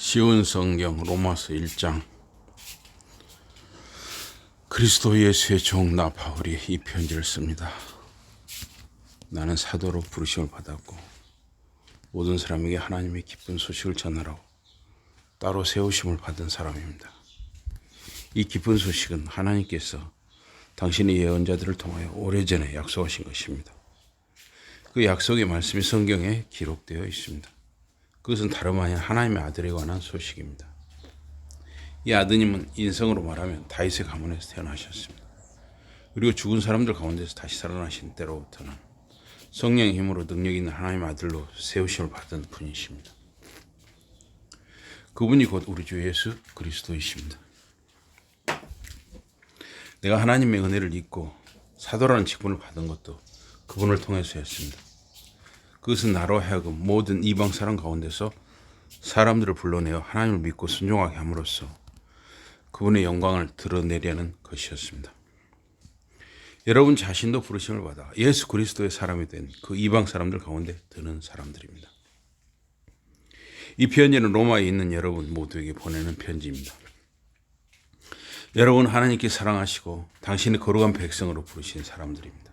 쉬운 성경 로마서 1장. 그리스도 예수의 종 나 바울이 이 편지를 씁니다. 나는 사도로 부르심을 받았고 모든 사람에게 하나님의 기쁜 소식을 전하라고 따로 세우심을 받은 사람입니다. 이 기쁜 소식은 하나님께서 당신의 예언자들을 통하여 오래전에 약속하신 것입니다. 그 약속의 말씀이 성경에 기록되어 있습니다. 그것은 다름 아닌 하나님의 아들에 관한 소식입니다. 이 아드님은 인성으로 말하면 다윗의 가문에서 태어나셨습니다. 그리고 죽은 사람들 가운데서 다시 살아나신 때로부터는 성령의 힘으로 능력 있는 하나님의 아들로 세우심을 받은 분이십니다. 그분이 곧 우리 주 예수 그리스도이십니다. 내가 하나님의 은혜를 입고 사도라는 직분을 받은 것도 그분을 통해서였습니다. 그것은 나로 하여금 모든 이방 사람 가운데서 사람들을 불러내어 하나님을 믿고 순종하게 함으로써 그분의 영광을 드러내려는 것이었습니다. 여러분 자신도 부르심을 받아 예수 그리스도의 사람이 된 그 이방 사람들 가운데 드는 사람들입니다. 이 편지는 로마에 있는 여러분 모두에게 보내는 편지입니다. 여러분 하나님께 사랑하시고 당신의 거룩한 백성으로 부르신 사람들입니다.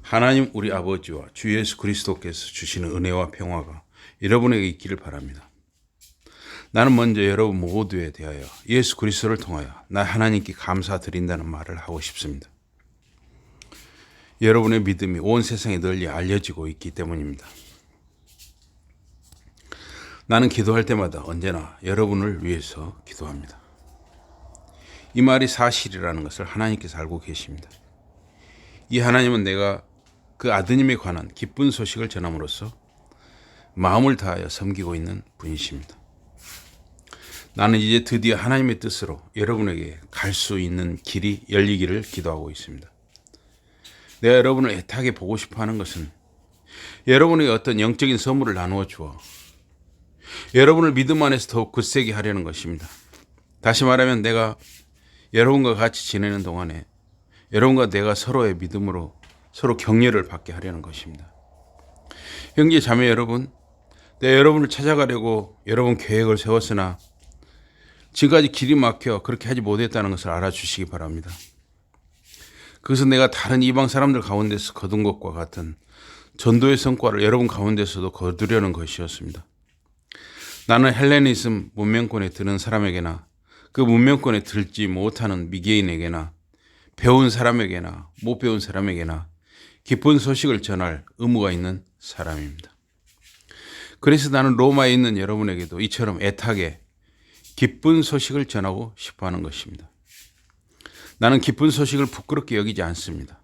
하나님 우리 아버지와 주 예수 그리스도께서 주시는 은혜와 평화가 여러분에게 있기를 바랍니다. 나는 먼저 여러분 모두에 대하여 예수 그리스도를 통하여 나 하나님께 감사드린다는 말을 하고 싶습니다. 여러분의 믿음이 온 세상에 널리 알려지고 있기 때문입니다. 나는 기도할 때마다 언제나 여러분을 위해서 기도합니다. 이 말이 사실이라는 것을 하나님께서 알고 계십니다. 이 하나님은 내가 그 아드님에 관한 기쁜 소식을 전함으로써 마음을 다하여 섬기고 있는 분이십니다. 나는 이제 드디어 하나님의 뜻으로 여러분에게 갈 수 있는 길이 열리기를 기도하고 있습니다. 내가 여러분을 애타게 보고 싶어 하는 것은 여러분에게 어떤 영적인 선물을 나누어 주어 여러분을 믿음 안에서 더욱 굳세게 하려는 것입니다. 다시 말하면 내가 여러분과 같이 지내는 동안에 여러분과 내가 서로의 믿음으로 서로 격려를 받게 하려는 것입니다. 형제 자매 여러분, 내가 여러분을 찾아가려고 여러분 계획을 세웠으나 지금까지 길이 막혀 그렇게 하지 못했다는 것을 알아주시기 바랍니다. 그것은 내가 다른 이방 사람들 가운데서 거둔 것과 같은 전도의 성과를 여러분 가운데서도 거두려는 것이었습니다. 나는 헬레니즘 문명권에 드는 사람에게나 그 문명권에 들지 못하는 미개인에게나 배운 사람에게나 못 배운 사람에게나 기쁜 소식을 전할 의무가 있는 사람입니다. 그래서 나는 로마에 있는 여러분에게도 이처럼 애타게 기쁜 소식을 전하고 싶어 하는 것입니다. 나는 기쁜 소식을 부끄럽게 여기지 않습니다.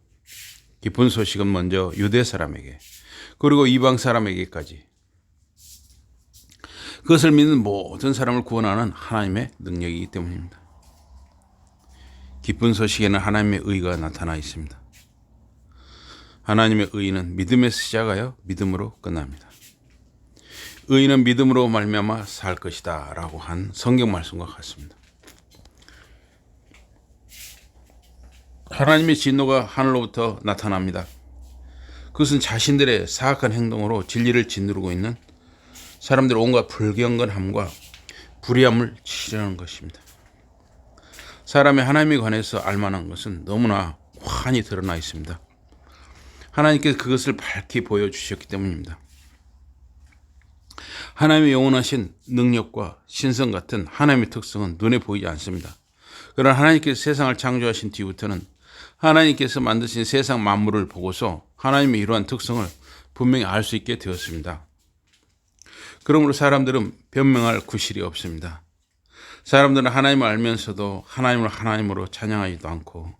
기쁜 소식은 먼저 유대 사람에게 그리고 이방 사람에게까지 그것을 믿는 모든 사람을 구원하는 하나님의 능력이기 때문입니다. 기쁜 소식에는 하나님의 의가 나타나 있습니다. 하나님의 의는 믿음에서 시작하여 믿음으로 끝납니다. 의는 믿음으로 말미암아 살 것이다 라고 한 성경 말씀과 같습니다. 하나님의 진노가 하늘로부터 나타납니다. 그것은 자신들의 사악한 행동으로 진리를 짓누르고 있는 사람들의 온갖 불경건함과 불의함을 치려는 것입니다. 사람이 하나님에 관해서 알만한 것은 너무나 환히 드러나 있습니다. 하나님께서 그것을 밝히 보여주셨기 때문입니다. 하나님의 영원하신 능력과 신성 같은 하나님의 특성은 눈에 보이지 않습니다. 그러나 하나님께서 세상을 창조하신 뒤부터는 하나님께서 만드신 세상 만물을 보고서 하나님의 이러한 특성을 분명히 알 수 있게 되었습니다. 그러므로 사람들은 변명할 구실이 없습니다. 사람들은 하나님을 알면서도 하나님을 하나님으로 찬양하지도 않고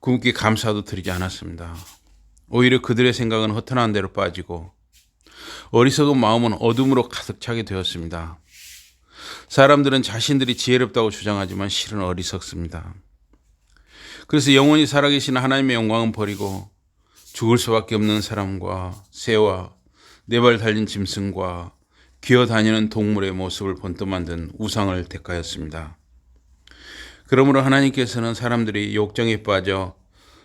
그분께 감사도 드리지 않았습니다. 오히려 그들의 생각은 허탄한 데로 빠지고 어리석은 마음은 어둠으로 가득 차게 되었습니다. 사람들은 자신들이 지혜롭다고 주장하지만 실은 어리석습니다. 그래서 영원히 살아계신 하나님의 영광은 버리고 죽을 수밖에 없는 사람과 새와 네 발 달린 짐승과 기어다니는 동물의 모습을 본떠 만든 우상을 택하였습니다. 그러므로 하나님께서는 사람들이 욕정에 빠져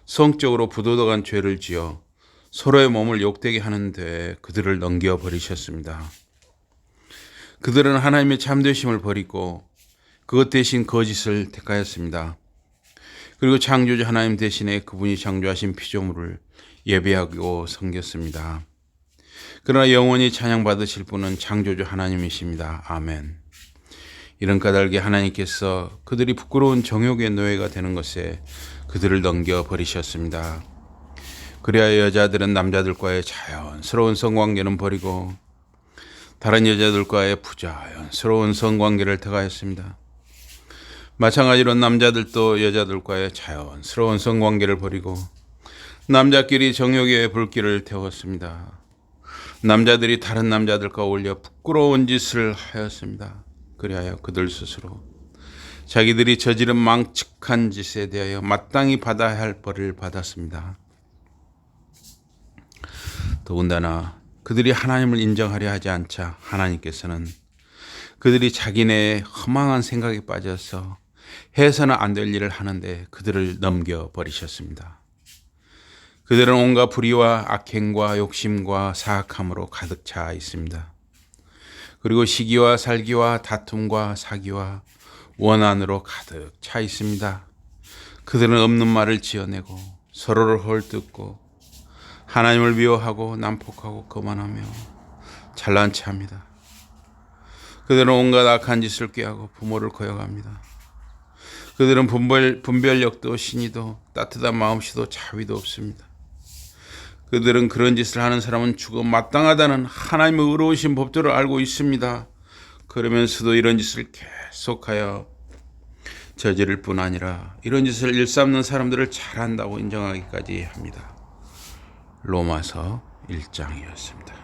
성적으로 부도덕한 죄를 지어 서로의 몸을 욕되게 하는데 그들을 넘겨버리셨습니다. 그들은 하나님의 참되심을 버리고 그것 대신 거짓을 택하였습니다. 그리고 창조주 하나님 대신에 그분이 창조하신 피조물을 예배하고 섬겼습니다. 그러나 영원히 찬양받으실 분은 창조주 하나님이십니다. 아멘. 이런 까닭에 하나님께서 그들이 부끄러운 정욕의 노예가 되는 것에 그들을 넘겨버리셨습니다. 그래야 여자들은 남자들과의 자연스러운 성관계는 버리고 다른 여자들과의 부자연스러운 성관계를 택하였습니다. 마찬가지로 남자들도 여자들과의 자연스러운 성관계를 버리고 남자끼리 정욕의 불길을 태웠습니다. 남자들이 다른 남자들과 어울려 부끄러운 짓을 하였습니다. 그리하여 그들 스스로 자기들이 저지른 망측한 짓에 대하여 마땅히 받아야 할 벌을 받았습니다. 더군다나 그들이 하나님을 인정하려 하지 않자 하나님께서는 그들이 자기네의 허망한 생각에 빠져서 해서는 안 될 일을 하는데 그들을 넘겨버리셨습니다. 그들은 온갖 불의와 악행과 욕심과 사악함으로 가득 차 있습니다. 그리고 시기와 살기와 다툼과 사기와 원한으로 가득 차 있습니다. 그들은 없는 말을 지어내고 서로를 헐뜯고 하나님을 미워하고 난폭하고 거만하며 잘난 체합니다. 그들은 온갖 악한 짓을 꾀하고 부모를 거역합니다. 그들은 분별력도 신의도 따뜻한 마음씨도 자비도 없습니다. 그들은 그런 짓을 하는 사람은 죽어 마땅하다는 하나님의 의로우신 법도를 알고 있습니다. 그러면서도 이런 짓을 계속하여 저지를 뿐 아니라 이런 짓을 일삼는 사람들을 잘한다고 인정하기까지 합니다. 로마서 1장이었습니다.